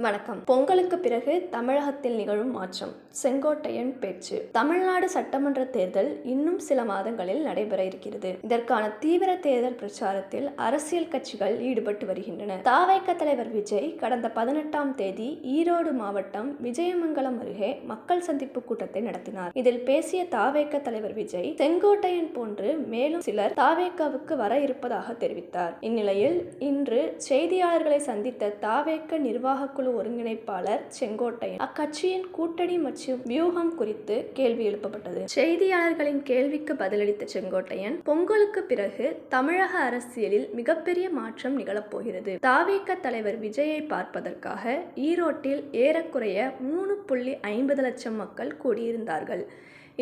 வணக்கம். பொங்கலுக்கு பிறகு தமிழகத்தில் நிகழும் மாற்றம். செங்கோட்டையன் பேச்சு. தமிழ்நாடு சட்டமன்ற தேர்தல் இன்னும் சில மாதங்களில் நடைபெற இருக்கிறது. இதற்கான தீவிர தேர்தல் பிரச்சாரத்தில் அரசியல் கட்சிகள் ஈடுபட்டு வருகின்றன. தவைக்க தலைவர் விஜய் கடந்த 18ஆம் தேதி ஈரோடு மாவட்டம் விஜயமங்கலம் அருகே மக்கள் சந்திப்பு கூட்டத்தை நடத்தினார். இதில் பேசிய தவைக்க தலைவர் விஜய் செங்கோட்டையன் போன்று மேலும் சிலர் தவைக்கவுக்கு வர இருப்பதாக தெரிவித்தார். இந்நிலையில் இன்று செய்தியாளர்களை சந்தித்த தவைக்க நிர்வாக குழு ஒருங்கிணைப்பாளர் செங்கோட்டையன் அக்கட்சியின் கூட்டணி மற்றும் வியூகம் குறித்து கேள்வி எழுப்பப்பட்டது. செய்தியாளர்களின் கேள்விக்கு பதிலளித்த செங்கோட்டையன், பொங்கலுக்கு பிறகு தமிழக அரசியலில் மிகப்பெரிய மாற்றம் நிகழப்போகிறது. தவைக்க தலைவர் விஜயை பார்ப்பதற்காக ஈரோட்டில் ஏறக்குறைய 3.50 லட்சம் மக்கள் கூடியிருந்தார்கள்.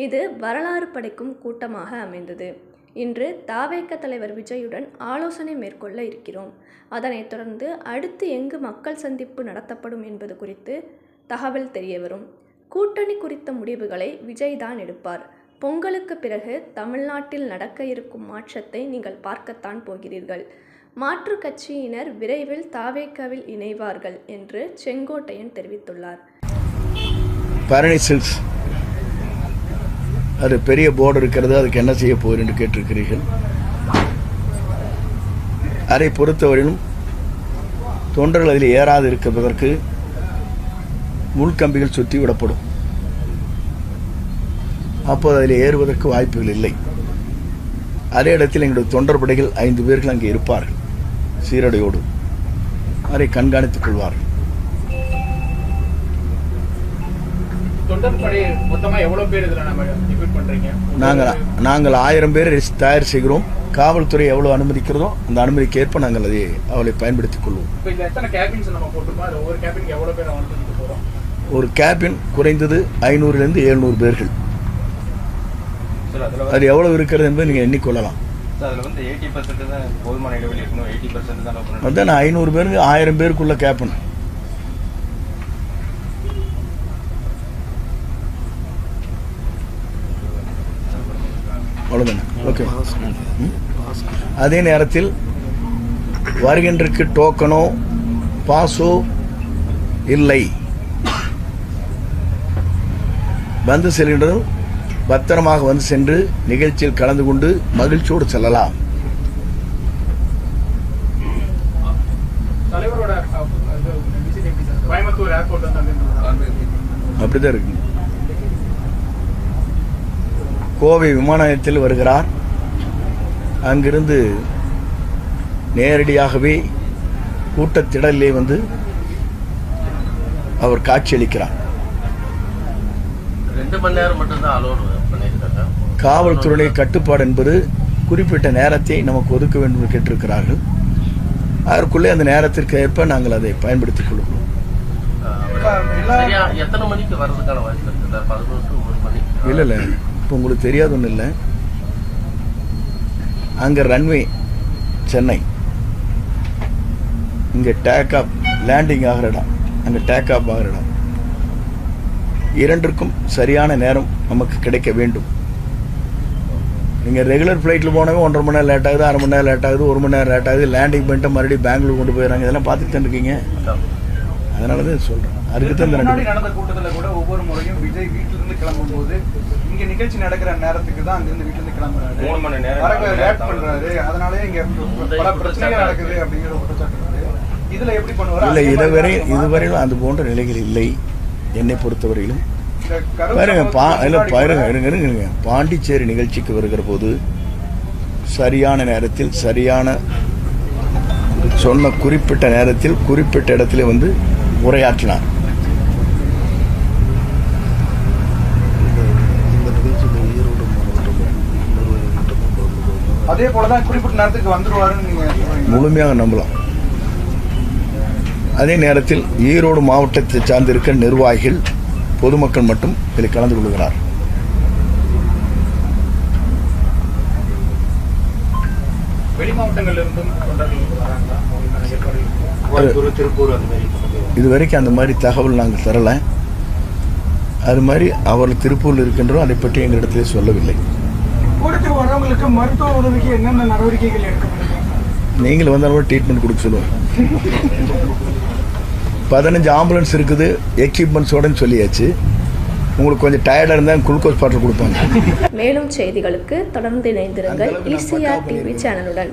இது வரலாறு படைக்கும் கூட்டமாக அமைந்தது. இன்று தவைக்க தலைவர் விஜயுடன் ஆலோசனை மேற்கொள்ள இருக்கிறோம். அதனைத் தொடர்ந்து அடுத்து எங்கு மக்கள் சந்திப்பு நடத்தப்படும் என்பது குறித்து தகவல் தெரியவரும். கூட்டணி குறித்த முடிவுகளை விஜய் தான் எடுப்பார். பொங்கலுக்கு பிறகு தமிழ்நாட்டில் நடக்க இருக்கும் மாற்றத்தை நீங்கள் பார்க்கத்தான் போகிறீர்கள். மாற்று கட்சியினர் விரைவில் தவைக்கவில் இணைவார்கள் என்று செங்கோட்டையன் தெரிவித்துள்ளார். அது பெரிய போர்டு இருக்கிறது, அதுக்கு என்ன செய்ய போகிறேன் என்று கேட்டிருக்கிறீர்கள். அதை பொறுத்தவரையிலும் தொண்டர்கள் அதில் ஏறாது இருப்பதற்கு முள்கம்பிகள் சுற்றி விடப்படும். அப்போது அதில் ஏறுவதற்கு வாய்ப்புகள் இல்லை. அதே இடத்தில் எங்களுடைய தொண்டர் படைகள் 5 பேர்கள் அங்கே இருப்பார்கள். சீரடையோடு அதை கண்காணித்துக் கொள்வார்கள். நாங்கள் 1000 பேர் தயார் செய்கிறோம். காவல்துறை எவ்வளவு அனுமதிக்கிறதோ அந்த அனுமதிக்கு ஏற்ப நாங்கள் அவளை பயன்படுத்திக் கொள்வோம். ஒரு கேபின் குறைந்தது 500 - 700 பேர்கள். அது எவ்வளவு இருக்கிறது என்பதை நீங்க எண்ணிக்கொள்ளலாம். அதான் 500 பேருக்கு 1000 பேருக்குள்ள கேபின். ஓகே. அதே நேரத்தில் வருகின்றக்கு டோக்கனோ பாஸோ இல்லை. வந்து செல்கின்றதும் பத்திரமாக வந்து சென்று நிகழ்ச்சியில் கலந்து கொண்டு மகிழ்ச்சியோடு செல்லலாம். அப்படிதான் இருக்கு. கோவை விமான நிலையத்தில் வருகிறார். அங்கிருந்து நேரடியாகவே கூட்டத்திடலே வந்து அவர் காட்சியளிக்கிறார். 2 மணி நேரம் மட்டும்தான் அலோட் பண்ணியிருக்காங்க. காவல்துறை கட்டுப்பாடு என்பது குறிப்பிட்ட நேரத்தை நமக்கு ஒதுக்க வேண்டும் என்று கேட்டிருக்கிறார்கள். அதற்குள்ளே அந்த நேரத்திற்கு ஏற்ப நாங்கள் அதை பயன்படுத்திக் கொள்கிறோம். எத்தனை மணிக்கு வர்றதுக்கான வாய்ப்பு இருக்குது? 11 to 1 மணி. இல்லை, இப்போ உங்களுக்கு தெரியாது ஒன்றும் இல்லை. அங்கே ரன்வே சென்னை, இங்கே டேக் ஆஃப் லேண்டிங் ஆகிற இடம், அங்கே டேக் ஆஃப் ஆகிற இடம், இரண்டிற்கும் சரியான நேரம் நமக்கு கிடைக்க வேண்டும். நீங்கள் ரெகுலர் ஃப்ளைட்டில் போனவே 1.5 மணி நேரம் லேட் ஆகுது, 1/2 மணி நேரம் லேட் ஆகுது, 1 மணி நேரம் லேட் ஆகுது. லேண்டிங் பண்ணிட்டு மறுபடியும் பெங்களூர் கொண்டு போயிடறாங்க. இதெல்லாம் பார்த்துட்டு தான் இருக்கீங்க. அதனால தான் சொல்கிறேன். அதுக்கு தான் நடந்த கூட்டத்தில் கூட ஒவ்வொரு முறையும் விஜய் வீட்டிலிருந்து கிளம்பும் போது இங்க நிகழ்ச்சி நடக்கிற நேரத்துக்கு தான் அங்கிருந்து வீட்டிலிருந்து கிளம்புறாரு. 3 மணி நேரம் லேட் பண்றாரு. அதனாலே இங்க பல பிரச்சனைகள் நடக்குது அப்படிங்கிற குற்றச்சாட்டு. இதுல எப்படி பண்ணுவாரு? இல்லை, இதுவரையிலும் அது போன்ற நிலைகள் இல்லை என்னை பொறுத்தவரையிலும். பாருங்க, பாண்டிச்சேரி நிகழ்ச்சிக்கு வருகிற போது சரியான நேரத்தில் சரியான சொன்ன குறிப்பிட்ட நேரத்தில் குறிப்பிட்ட இடத்துல வந்து உரையாற்றினார். அதே போலதான் குறிப்பிட்ட நேரத்துக்கு வந்துருவாருன்னு நீங்க முழுமையாக நம்பலாம். அதே நேரத்தில் ஈரோடு மாவட்டத்தை சார்ந்திருக்கிற நிர்வாகிகள், பொதுமக்கள் மட்டும் இதில் கலந்து கொள்கிறார். வெளி மாவட்டங்களிலிருந்தும் இதுவரைக்கும் அந்த மாதிரி தகவல் நாங்கள் தரல. அது மாதிரி அவர் திருப்பூரில் இருக்கின்றோம், அதை பற்றி எங்களிடத்திலே சொல்லவில்லை. கூட்டத்துக்கு வரவங்களுக்கு மருத்துவ உதவிக்கு என்னென்ன நடவடிக்கைகள் எடுக்கப்படுது? நீங்கள் வந்தாலும் ட்ரீட்மெண்ட் கொடுக்க சொல்லுவாங்க. 15 ஆம்புலன்ஸ் இருக்குது எக்யூப்மெண்ட்ஸோடன்னு சொல்லியாச்சு. உங்களுக்கு கொஞ்சம் டயர்டாக இருந்தால் குளுக்கோஸ் பாட்டில் கொடுப்பாங்க. மேலும் செய்திகளுக்கு தொடர்ந்து இணைந்திருங்கள் ECR TV சேனலுடன்.